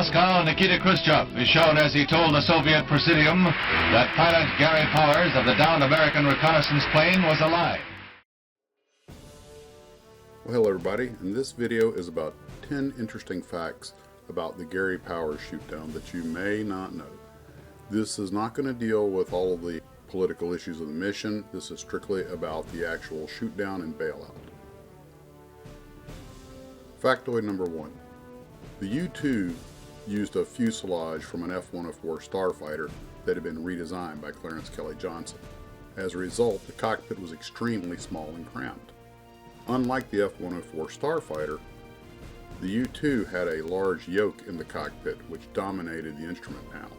Moscow, Nikita Khrushchev is shown as he told the Soviet Presidium that pilot Gary Powers of the downed American reconnaissance plane was alive. Well, hello everybody, and this video is about 10 interesting facts about the Gary Powers shoot-down that you may not know. This is not going to deal with all of the political issues of the mission. This is strictly about the actual shoot-down and bailout. Factoid number 1. The U-2 used a fuselage from an F-104 starfighter that had been redesigned by Clarence Kelly Johnson. As a result, the cockpit was extremely small and cramped. Unlike the F-104 starfighter, the U-2 had a large yoke in the cockpit which dominated the instrument panel.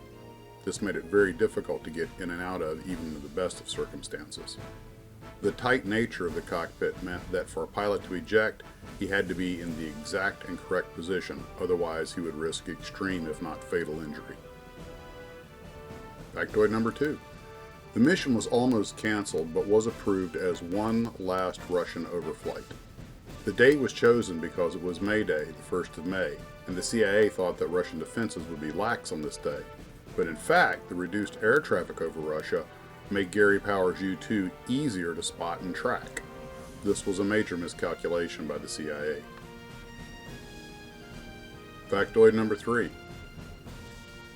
This made it very difficult to get in and out of even in the best of circumstances. The tight nature of the cockpit meant that for a pilot to eject, he had to be in the exact and correct position, otherwise he would risk extreme if not fatal injury. Factoid number 2. The mission was almost canceled but was approved as one last Russian overflight. The date was chosen because it was May Day, the 1st of May, and the CIA thought that Russian defenses would be lax on this day. But in fact, the reduced air traffic over Russia made Gary Powers' U-2 easier to spot and track. This was a major miscalculation by the CIA. Factoid number 3.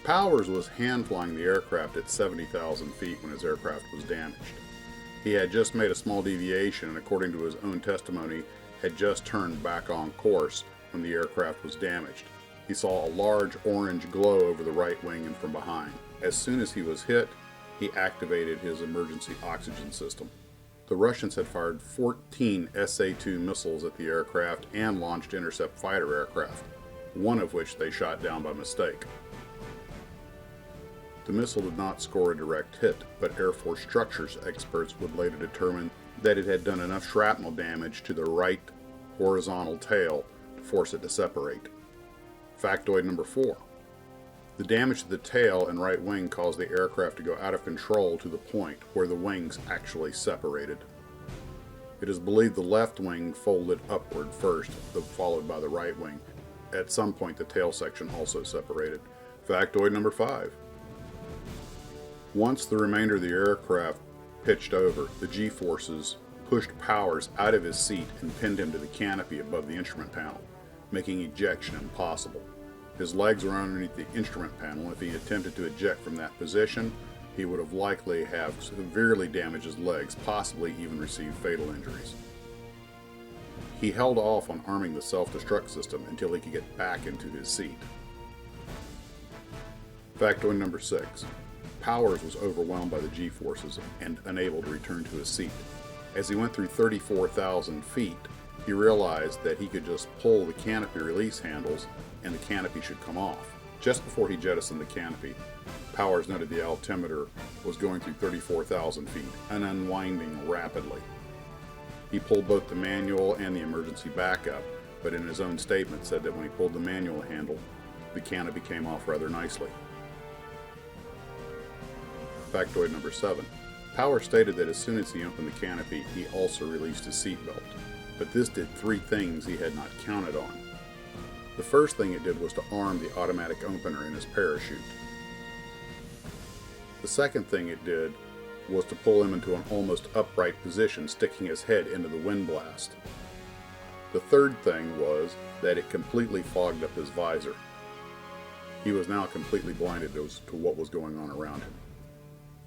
Powers was hand-flying the aircraft at 70,000 feet when his aircraft was damaged. He had just made a small deviation and, according to his own testimony, had just turned back on course when the aircraft was damaged. He saw a large orange glow over the right wing and from behind. As soon as he was hit, he activated his emergency oxygen system. The Russians had fired 14 SA-2 missiles at the aircraft and launched intercept fighter aircraft, one of which they shot down by mistake. The missile did not score a direct hit, but Air Force structures experts would later determine that it had done enough shrapnel damage to the right horizontal tail to force it to separate. Factoid number 4. The damage to the tail and right wing caused the aircraft to go out of control to the point where the wings actually separated. It is believed the left wing folded upward first, followed by the right wing. At some point the tail section also separated. Factoid number 5. Once the remainder of the aircraft pitched over, the G-forces pushed Powers out of his seat and pinned him to the canopy above the instrument panel, making ejection impossible. His legs were underneath the instrument panel. If he attempted to eject from that position, he would have likely have severely damaged his legs, possibly even received fatal injuries. He held off on arming the self-destruct system until he could get back into his seat. Factoid number 6. Powers was overwhelmed by the G-forces and unable to return to his seat. As he went through 34,000 feet, he realized that he could just pull the canopy release handles and the canopy should come off. Just before he jettisoned the canopy, Powers noted the altimeter was going through 34,000 feet and unwinding rapidly. He pulled both the manual and the emergency backup, but in his own statement said that when he pulled the manual handle, the canopy came off rather nicely. Factoid number 7. Powers stated that as soon as he opened the canopy, he also released his seatbelt. But this did 3 things he had not counted on. The first thing it did was to arm the automatic opener in his parachute. The second thing it did was to pull him into an almost upright position, sticking his head into the wind blast. The third thing was that it completely fogged up his visor. He was now completely blinded as to what was going on around him.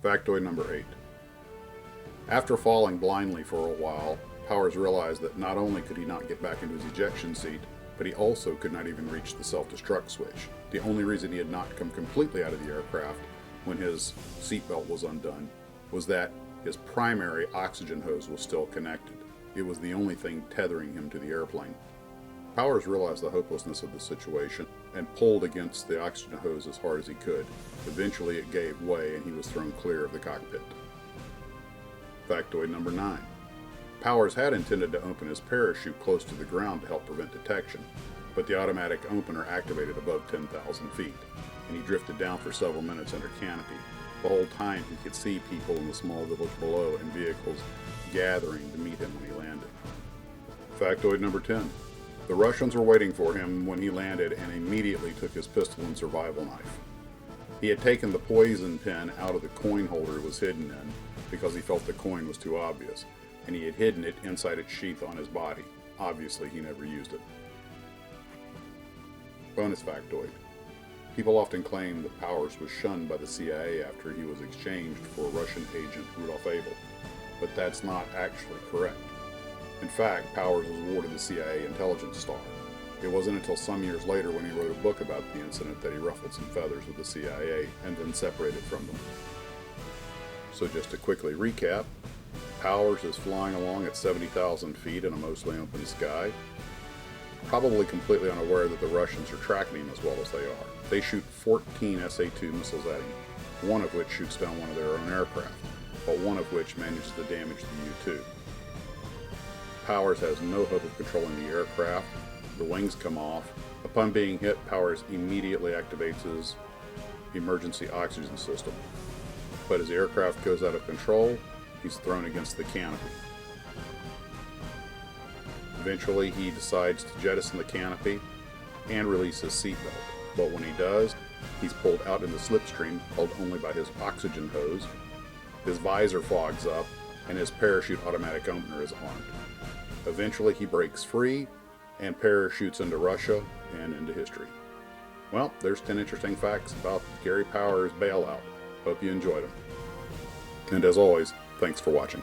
Factoid number 8. After falling blindly for a while, Powers realized that not only could he not get back into his ejection seat, but he also could not even reach the self-destruct switch. The only reason he had not come completely out of the aircraft when his seatbelt was undone was that his primary oxygen hose was still connected. It was the only thing tethering him to the airplane. Powers realized the hopelessness of the situation and pulled against the oxygen hose as hard as he could. Eventually it gave way and he was thrown clear of the cockpit. Factoid number 9. Powers had intended to open his parachute close to the ground to help prevent detection, but the automatic opener activated above 10,000 feet, and he drifted down for several minutes under canopy. The whole time he could see people in the small village below and vehicles gathering to meet him when he landed. Factoid number 10. The Russians were waiting for him when he landed and immediately took his pistol and survival knife. He had taken the poison pen out of the coin holder it was hidden in because he felt the coin was too obvious, and he had hidden it inside its sheath on his body. Obviously, he never used it. Bonus factoid. People often claim that Powers was shunned by the CIA after he was exchanged for Russian agent Rudolf Abel, but that's not actually correct. In fact, Powers was awarded the CIA Intelligence Star. It wasn't until some years later when he wrote a book about the incident that he ruffled some feathers with the CIA and then separated from them. So just to quickly recap, Powers is flying along at 70,000 feet in a mostly open sky, probably completely unaware that the Russians are tracking him as well as they are. They shoot 14 SA-2 missiles at him, one of which shoots down one of their own aircraft, but one of which manages to damage the U-2. Powers has no hope of controlling the aircraft. The wings come off. Upon being hit, Powers immediately activates his emergency oxygen system. But as the aircraft goes out of control, he's thrown against the canopy. Eventually, he decides to jettison the canopy and release his seatbelt. But when he does, he's pulled out in the slipstream, held only by his oxygen hose. His visor fogs up, and his parachute automatic opener is armed. Eventually, he breaks free and parachutes into Russia and into history. Well, there's 10 interesting facts about Gary Powers' bailout. Hope you enjoyed them. And as always, thanks for watching.